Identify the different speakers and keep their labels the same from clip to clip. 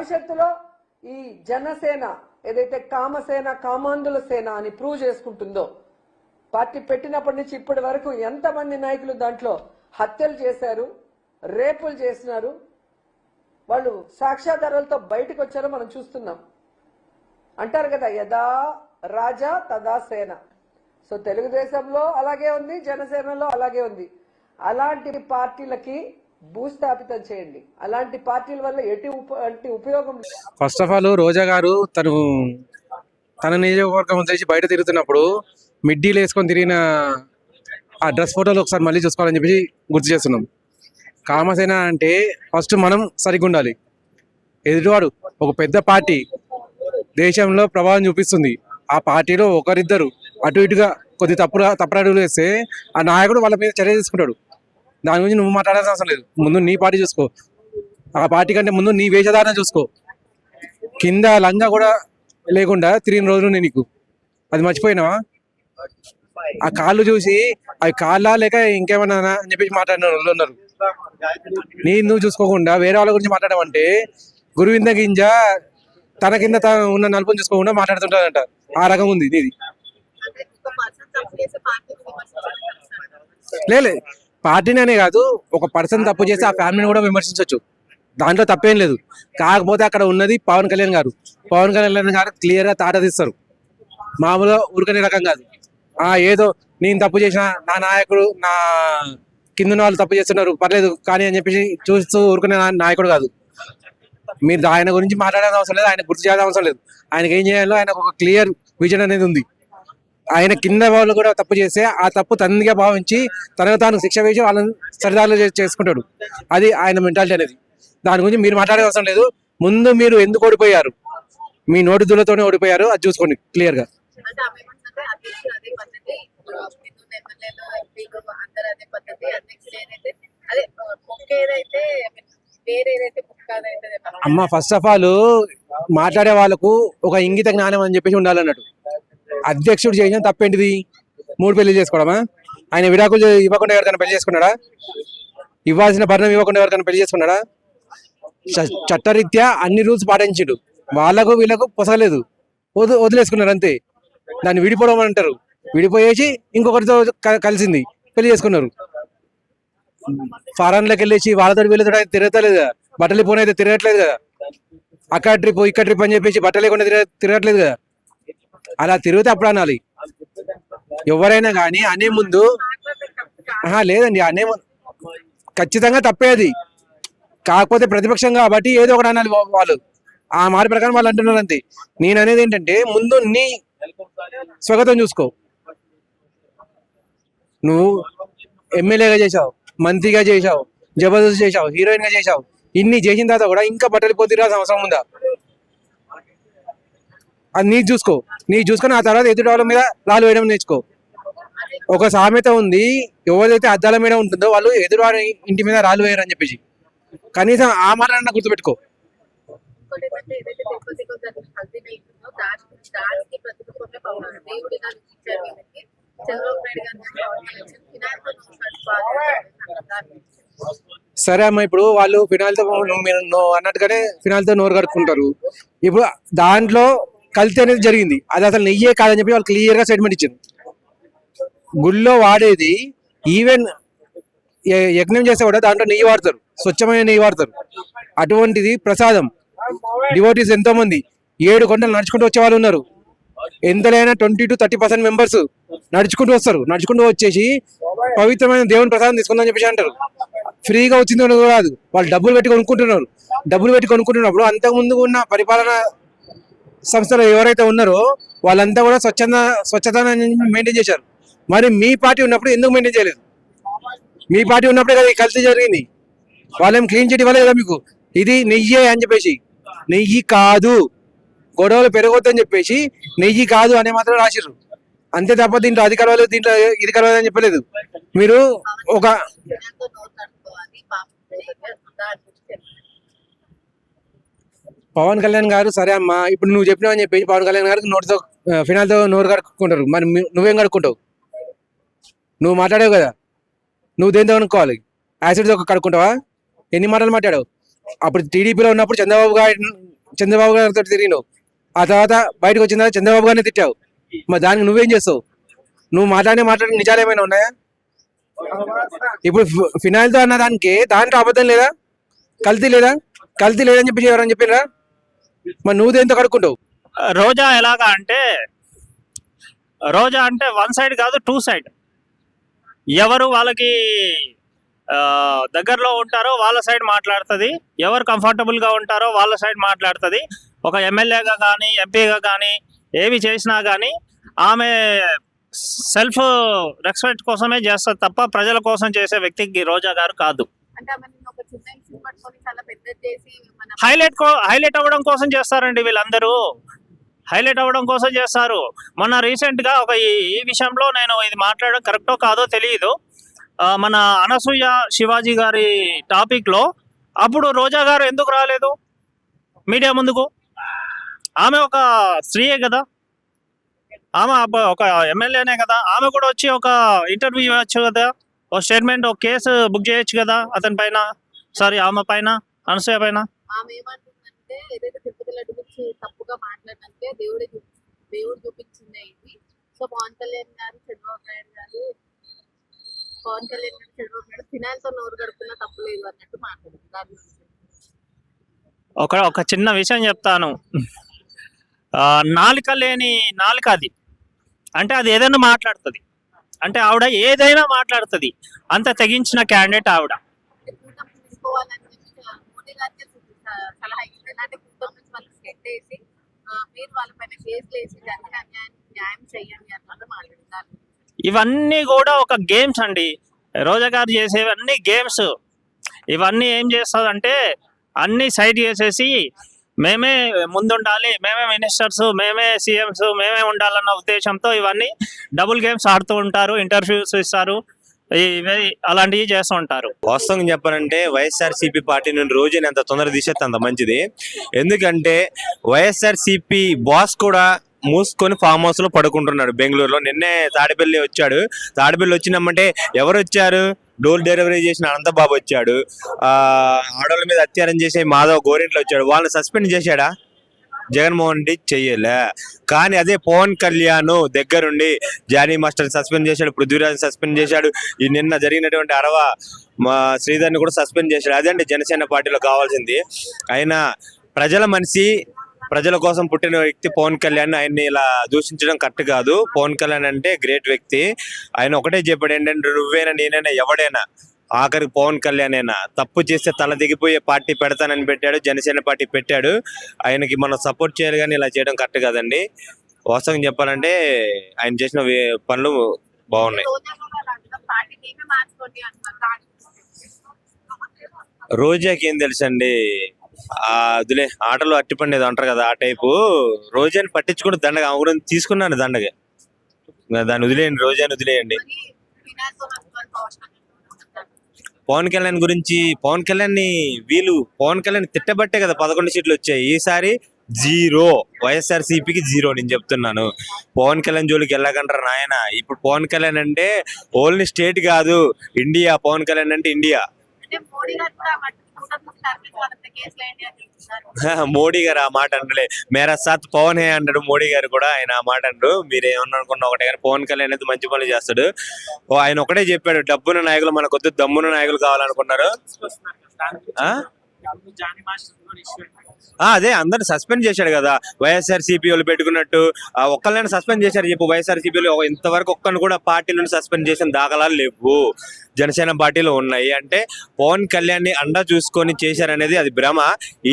Speaker 1: భవిష్యత్తులో ఈ జనసేన ఏదైతే కామసేన కామాంధుల సేన అని ప్రూవ్ చేసుకుంటుందో, పార్టీ పెట్టినప్పటి నుంచి ఇప్పటి వరకు ఎంతమంది నాయకులు దాంట్లో హత్యలు చేశారు, రేపులు చేసినారు, వాళ్ళు సాక్ష్యాధారాలతో బయటకు వచ్చారో మనం చూస్తున్నాం. అంటారు కదా, యదా రాజా తదా సేన. సో తెలుగుదేశంలో అలాగే ఉంది, జనసేనలో అలాగే ఉంది. అలాంటి పార్టీలకి భూస్థాపితం చేయండి. అలాంటి పార్టీల వల్ల ఎటువంటి ఉపయోగం.
Speaker 2: ఫస్ట్ ఆఫ్ ఆల్ రోజా గారు తన నియోజకవర్గం నుంచి బయట తిరుగుతున్నప్పుడు మిడ్డీలు వేసుకొని తిరిగిన ఆ డ్రెస్ ఫోటోలు ఒకసారి మళ్ళీ చూసుకోవాలని చెప్పి గుర్తు చేస్తున్నాం. కామసేన అంటే ఫస్ట్ మనం సరిగ్గా ఉండాలి. ఎదుటివాడు ఒక పెద్ద పార్టీ దేశంలో ప్రభావం చూపిస్తుంది. ఆ పార్టీలో ఒకరిద్దరు అటు ఇటుగా కొద్ది తప్పుడులు వేస్తే ఆ నాయకుడు వాళ్ళ మీద చర్య తీసుకుంటాడు. దాని గురించి నువ్వు మాట్లాడాల్సిన అవసరం లేదు. ముందు నీ పార్టీ చూసుకో. ఆ పార్టీ కంటే ముందు నీ వేషధారణ చూసుకో. కింద లంగా కూడా లేకుండా తిరిగిన రోజులు నీకు అది మర్చిపోయినావా? ఆ కాళ్ళు చూసి అవి కాళ్ళ లేక ఇంకేమన్నా అని చెప్పేసి మాట్లాడిన వాళ్ళు ఉన్నారు. నువ్వు చూసుకోకుండా వేరే వాళ్ళ గురించి మాట్లాడమంటే గురువింద గింజ తన కింద ఉన్న నలుపుని చూసుకోకుండా మాట్లాడుతుంటారంట. ఆ రకం ఉంది నీది. లేదు, పార్టీని అనే కాదు, ఒక పర్సన్ తప్పు చేసి ఆ ఫ్యామిలీని కూడా విమర్శించవచ్చు. దాంట్లో తప్పేం లేదు. కాకపోతే అక్కడ ఉన్నది పవన్ కళ్యాణ్ గారు. పవన్ కళ్యాణ్ గారు క్లియర్ గా తాట తీస్తారు. మామూలుగా ఉరకనే రకం కాదు. ఏదో నేను తప్పు చేసిన, నా నాయకుడు నా కింద వాళ్ళు తప్పు చేస్తున్నారు పర్లేదు కానీ అని చెప్పేసి చూస్తూ ఊరుకునే నాయకుడు కాదు. మీరు ఆయన గురించి మాట్లాడాల్సిన అవసరం లేదు, ఆయన గుర్తు చేయాల్సిన అవసరం లేదు. ఆయనకి ఏం చేయాలో ఆయన ఒక క్లియర్ విజన్ అనేది ఉంది. ఆయన కింద వాళ్ళు కూడా తప్పు చేస్తే ఆ తప్పు తనగా భావించి తనకు తాను శిక్ష వేసి వాళ్ళని సరిదారులు చేసుకుంటాడు. అది ఆయన మెంటాలిటీ అనేది. దాని గురించి మీరు మాట్లాడే అవసరం లేదు. ముందు మీరు ఎందుకు ఓడిపోయారు, మీ నోటి దులతోనే ఓడిపోయారు, అది చూసుకోండి క్లియర్ గా. అమ్మ ఫస్ట్ ఆఫ్ ఆల్ మాట్లాడే వాళ్ళకు ఒక ఇంగిత జ్ఞానం అని చెప్పేసి ఉండాలన్నట్టు. అధ్యక్షుడు చేసిన తప్పేంటిది? 3 పెళ్లి చేసుకోవడమా? ఆయన విడాకులు ఇవ్వకుండా ఎవరికైనా పెళ్లి చేసుకున్నాడా? ఇవ్వాల్సిన భరణం ఇవ్వకుండా ఎవరికైనా పెళ్లి చేసుకున్నాడా? చట్టరీత్యా అన్ని రూల్స్ పాటించాడు. వాళ్ళకు వీళ్ళకు పొసగలేదు, వదిలేసుకున్నారు అంతే. దాన్ని విడిపోవడం అంటారు. విడిపోయేసి ఇంకొకరితో కలిసింది, పెళ్లి చేసుకున్నారు. ఫారెన్లోకి వెళ్ళేసి వాళ్ళతో వీళ్ళతో తిరగలేదు కదా. బట్టలు పోనైతే తిరగట్లేదు కదా. అక్కడ ట్రిప్ ఇక్కడ ట్రిప్ అని చెప్పేసి బట్టలు లేకుండా తిరగట్లేదు కదా. అలా తిరిగితే అప్పుడు అనాలి. ఎవరైనా కానీ అనే ముందు లేదండి, అనే ఖచ్చితంగా తప్పేది. కాకపోతే ప్రతిపక్షం కాబట్టి ఏదో ఒకటి అనాలి వాళ్ళు. ఆ మాట ప్రకారం వాళ్ళు అంటున్నారు అంతే. నేను అనేది ఏంటంటే ముందు నీ స్వాగతం చూసుకో. నువ్వు ఎమ్మెల్యేగా చేసావు, మంత్రిగా చేసావు, జబర్దస్త్ చేసావు, హీరోయిన్ గా చేసావు. ఇన్ని చేసిన తర్వాత కూడా ఇంకా బట్టలు పోతిరాల్సిన అవసరం ఉందా? అది నీ చూసుకొని ఆ తర్వాత ఎదుటి వాళ్ళ మీద రాళ్ళు వేయడం నేర్చుకో. ఒక సామెత ఉంది, ఎవరైతే అద్దాల మీద ఉంటుందో వాళ్ళు ఎదురువాడి ఇంటి మీద రాళ్ళు వేయరు అని చెప్పేసి. కనీసం ఆ మాట గుర్తుపెట్టుకో. సరే అమ్మా, ఇప్పుడు వాళ్ళు ఫినాయిల్తో నువ్వు అన్నట్టుగానే ఫినాయిల్తో నోరు కడుక్కుంటారు. ఇప్పుడు దాంట్లో కల్తీ అనేది జరిగింది, అది అసలు నెయ్యే కాదని చెప్పి వాళ్ళు క్లియర్ గా స్టేట్మెంట్ ఇచ్చారు. గుళ్ళో వాడేది ఈవెన్ యజ్ఞం చేస్తే కూడా దాంట్లో నెయ్యి వాడతారు, స్వచ్ఛమైన నెయ్యి వాడతారు. అటువంటిది ప్రసాదం. డివోటీస్ ఎంతో మంది 7 కొండలు నడుచుకుంటూ వచ్చే వాళ్ళు ఉన్నారు. ఎంతలైనా 20 to 30% మెంబర్స్ నడుచుకుంటూ వస్తారు. నడుచుకుంటూ వచ్చేసి పవిత్రమైన దేవుని ప్రసాదం తీసుకుందని చెప్పేసి అంటారు. ఫ్రీగా వచ్చింది కాదు, వాళ్ళు డబ్బులు పెట్టి కొనుక్కుంటున్నారు. డబ్బులు పెట్టి కొనుక్కుంటున్నప్పుడు అంతకుముందు ఉన్న పరిపాలన సంస్థలు ఎవరైతే ఉన్నారో వాళ్ళంతా కూడా స్వచ్ఛతని మెయింటైన్ చేశారు. మరి మీ పార్టీ ఉన్నప్పుడు ఎందుకు మెయింటైన్ చేయలేదు? మీ పార్టీ ఉన్నప్పుడే కదా కల్తీ జరిగింది. వాళ్ళేం క్లీన్ చిట్ ఇవ్వలేదు కదా మీకు. ఇది నెయ్యే అని చెప్పేసి, నెయ్యి కాదు, గొడవలు పెరగొద్దని చెప్పేసి నెయ్యి కాదు అనే మాత్రం రాసిర్రు అంతే తప్ప దీంట్లో అది కలవలేదు, దీంట్లో ఇది కలవలేదు అని చెప్పలేదు. మీరు ఒక పవన్ కళ్యాణ్ గారు సరే అమ్మా, ఇప్పుడు నువ్వు చెప్పినావని చెప్పేసి పవన్ కళ్యాణ్ గారికి నోటితో ఫినాల్తో నోరు కడుక్కుంటారు. మరి నువ్వేం కడుక్కుంటావు? నువ్వు మాట్లాడావు కదా, నువ్వు దేంతో కనుక్కోవాలి? యాసిడ్తో కడుక్కుంటావా? ఎన్ని మాటలు మాట్లాడావు? అప్పుడు టీడీపీలో ఉన్నప్పుడు చంద్రబాబు చంద్రబాబు గారితో తిరిగినావు, ఆ తర్వాత బయటకు వచ్చిన తర్వాత చంద్రబాబు గారిని తిట్టావు. మరి దానికి నువ్వేం చేస్తావు? నువ్వు మాట్లాడిన నిజాలు ఏమైనా ఉన్నాయా? ఇప్పుడు ఫినాయిల్తో అన్న దాంట్లో అబద్ధం లేదా? కల్తీ లేదా? కల్తీ లేదని చెప్పి ఎవరని చెప్పినరా? మరి నువ్వు దేంతో కడుక్కుంటావు?
Speaker 3: రోజా ఎలాగా అంటే రోజా అంటే వన్ సైడ్ కాదు, టూ సైడ్. ఎవరు వాళ్ళకి దగ్గరలో ఉంటారో వాళ్ళ సైడ్ మాట్లాడుతుంది, ఎవరు కంఫర్టబుల్ గా ఉంటారో వాళ్ళ సైడ్ మాట్లాడుతుంది. ఒక ఎమ్మెల్యేగా కానీ ఎంపీగా కానీ ఏవి చేసినా కానీ ఆమె సెల్ఫ్ రెస్పెక్ట్ కోసమే చేస్తారు తప్ప ప్రజల కోసం చేసే వ్యక్తికి రోజా గారు కాదు. హైలైట్ అవ్వడం కోసం చేస్తారండి వీళ్ళందరూ, హైలైట్ అవ్వడం కోసం చేస్తారు. మొన్న రీసెంట్ గా ఒక ఈ విషయంలో నేను ఇది మాట్లాడడం కరెక్టో కాదో తెలియదు. మన అనసూయ శివాజీ గారి టాపిక్ లో అప్పుడు రోజా గారు ఎందుకు రాలేదు మీడియా ముందుకు? ఆమె ఒక స్త్రీయే కదా, ఆమె ఒక ఎమ్మెల్యేనే కదా, ఆమె కూడా వచ్చి ఒక ఇంటర్వ్యూ ఇవ్వచ్చు కదా, ఒక స్టేట్మెంట్, ఒక కేసు బుక్ చేయొచ్చు కదా అతని పైన, సారీ ఆమె పైన, అనసూయ పైన.
Speaker 4: ఆమె ఏమంటుందంటే ఏదైతే తిరుపతి లడ్డు గురించి తప్పుగా మాట్లాడినంటే దేవుడు చూపించిందే ఇది. సో పవన్ కళ్యాణ్ గారు చంద్రబాబు నాయుడు ఫినాయిల్ తో నోరు గడుపుకున్న తప్పు లేదు అన్నట్టు మాట్లాడుతున్నారు.
Speaker 3: ఒక చిన్న విషయం చెప్తాను. నాలుక లేని నాలుక అది, అంటే అది ఏదైనా మాట్లాడుతుంది, అంటే ఆవిడ ఏదైనా మాట్లాడుతుంది, అంత తెగించిన క్యాండిడేట్ ఆవిడ.
Speaker 4: తీసుకోవాలని చెప్పి మోడీ గారికి సలహా ఇచ్చింది. అంటే కూటమి నుంచి వాళ్ళకి సెట్ వేసి మీరు వాళ్ళపైన కేసులు వేసి జరిగిన న్యాయం చేయండి అన్నది మాట్లాడుతున్నారు.
Speaker 3: ఇవన్నీ కూడా ఒక గేమ్స్ అండి, రోజా గారు చేసేవన్నీ గేమ్స్. ఇవన్నీ ఏం చేస్తుందంటే అన్ని సైడ్ చేసేసి మేమే ముందుండాలి, మేమే మినిస్టర్స్, మేమే సీఎంస్, మేమే ఉండాలన్న ఉద్దేశంతో ఇవన్నీ డబుల్ గేమ్స్ ఆడుతూ ఉంటారు, ఇంటర్వ్యూస్ ఇస్తారు, అలాంటివి చేస్తూ ఉంటారు.
Speaker 5: వాస్తవంగా చెప్పాలంటే వైఎస్ఆర్సీపీ పార్టీ నుండి రోజుని ఎంత తొందర తీసేస్తే అంత మంచిది. ఎందుకంటే వైఎస్ఆర్సీపీ బాస్ కూడా మూసుకొని ఫామ్ హౌస్ లో పడుకుంటున్నాడు బెంగళూరులో. నిన్నే తాడిపల్లి వచ్చాడు. తాడిపల్లి వచ్చినామంటే ఎవరు వచ్చారు? డోర్ డెలివరీ చేసిన అనంతబాబు వచ్చాడు. ఆడవాళ్ళ మీద అత్యాచారం చేసే మాధవ్ గోరింట్లో వచ్చాడు. వాళ్ళని సస్పెండ్ చేశాడా? జగన్మోహన్ రెడ్డి చెయ్యలే. కానీ అదే పవన్ కళ్యాణ్ దగ్గరుండి జానీ మాస్టర్ సస్పెండ్ చేశాడు, పృథ్వీరాజ్ సస్పెండ్ చేశాడు, ఈ నిన్న జరిగినటువంటి శ్రీధర్ని కూడా సస్పెండ్ చేశాడు. అదే అండి జనసేన పార్టీలో కావాల్సింది. అయినా ప్రజల మనిషి, ప్రజల కోసం పుట్టిన వ్యక్తి పవన్ కళ్యాణ్. ఆయన్ని ఇలా దూషించడం కరెక్ట్ కాదు. పవన్ కళ్యాణ్ అంటే గ్రేట్ వ్యక్తి. ఆయన ఒకటే చెప్పాడు ఏంటంటే నువ్వేనా నేనైనా ఎవడైనా ఆఖరికి పవన్ కళ్యాణ్ అయినా తప్పు చేస్తే తల దిగిపోయే పార్టీ పెడతానని పెట్టాడు, జనసేన పార్టీ పెట్టాడు. ఆయనకి మనం సపోర్ట్ చేయాలి, కానీ ఇలా చేయడం కరెక్ట్ కాదండి. వాస్తవం చెప్పాలంటే ఆయన చేసిన పనులు బాగున్నాయి. రోజాకి ఏం తెలుసండి, అదిలే ఆటలు అట్టిపండి ఏదో అంటారు కదా, ఆ టైపు. రోజాని పట్టించుకుంటే దండగా ఆమె గురించి తీసుకున్నాను దండగా, దాన్ని వదిలేయండి, రోజాని వదిలేయండి. పవన్ కళ్యాణ్ గురించి, పవన్ కళ్యాణ్ తిట్టబట్టే కదా 11 సీట్లు వచ్చాయి. ఈసారి 0, వైఎస్ఆర్సీపీకి 0. నేను చెప్తున్నాను, పవన్ కళ్యాణ్ జోలికి వెళ్ళకంటారా నాయన. ఇప్పుడు పవన్ కళ్యాణ్ అంటే ఓన్లీ స్టేట్ కాదు, ఇండియా. పవన్ కళ్యాణ్ అంటే ఇండియా. మోడీ గారు ఆ మాట అంటలే, మేరా సాత్ పవన్ హే అంటాడు మోడీ గారు కూడా. ఆయన ఆ మాట అంటారు. మీరు ఏమన్నా అనుకున్నా ఒకటే, కానీ పవన్ కళ్యాణ్ అయితే మంచి పనులు చేస్తాడు. ఆయన ఒకటే చెప్పాడు, డబ్బున్న నాయకులు మనకొద్దు, దమ్మున్న నాయకులు కావాలనుకున్నారు. అదే అందరిని సస్పెండ్ చేశాడు కదా, వైఎస్ఆర్సీపీ వాళ్ళు పెట్టుకున్నట్టు. ఒక్కళ్ళని సస్పెండ్ చేశారు చెప్పు. వైఎస్ఆర్సీపీలో ఇంతవరకు ఒక్కరిని కూడా పార్టీ నుండి సస్పెండ్ చేసిన దాఖలాలు లేవు. జనసేన పార్టీలో ఉన్నాయి. అంటే పవన్ కళ్యాణ్ ని అండా చూసుకొని చేశారనేది అది భ్రమ.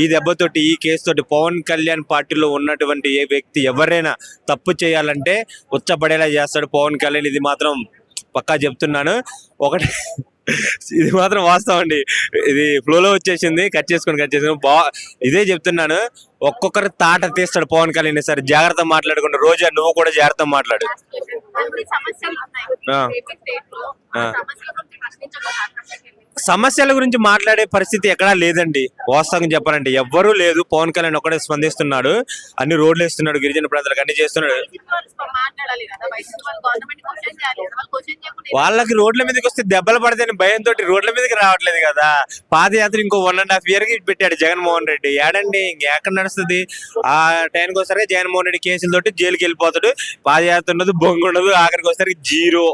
Speaker 5: ఈ దెబ్బతోటి, ఈ కేసుతోటి పవన్ కళ్యాణ్ పార్టీలో ఉన్నటువంటి ఏ వ్యక్తి ఎవరైనా తప్పు చేయాలంటే ఉచ్చపడేలా చేస్తాడు పవన్ కళ్యాణ్. ఇది మాత్రం పక్కా చెప్తున్నాను. ఒకటి ఇది మాత్రం వాస్తవం అండి. ఇది ఫ్లోలో వచ్చేసింది, కట్ చేసుకొని ఇదే చెప్తున్నాను. ఒక్కొక్కరు తాట తీస్తాడు పవన్ కళ్యాణ్. సరే జాగ్రత్త మాట్లాడుకుంటూ, రోజా నువ్వు కూడా జాగ్రత్త మాట్లాడు. సమస్యల గురించి మాట్లాడే పరిస్థితి ఎక్కడా లేదండి. వాస్తవంగా చెప్పాలంటే ఎవ్వరూ లేదు. పవన్ కళ్యాణ్ ఒక్కడే స్పందిస్తున్నాడు, అన్ని రోడ్లు వేస్తున్నాడు, గిరిజన ప్రాంతాలకు అన్ని చేస్తున్నాడు.
Speaker 4: మాట్లాడాలి కదా, వైసీపీ వాళ్ళు గవర్నమెంట్ క్వశ్చన్ చేయాలి కదా, వాళ్ళు క్వశ్చన్ చేయకుండా
Speaker 5: వాళ్ళకి రోడ్ల మీదకి వస్తే దెబ్బలు పడతాయని భయంతో రోడ్ల మీదకి రావట్లేదు కదా. పాదయాత్ర ఇంకో 1.5 year కి పెట్టాడు జగన్మోహన్ రెడ్డి. ఏడండి ఇంకెక్కడ నడుస్తుంది? ఆ టైంకి వచ్చేసరికి జగన్మోహన్ రెడ్డి కేసులతోటి జైలుకి వెళ్ళిపోతాడు. పాదయాత్ర ఉండదు, బొంగు ఉండదు, ఆఖరికి వచ్చేసరికి జీరో.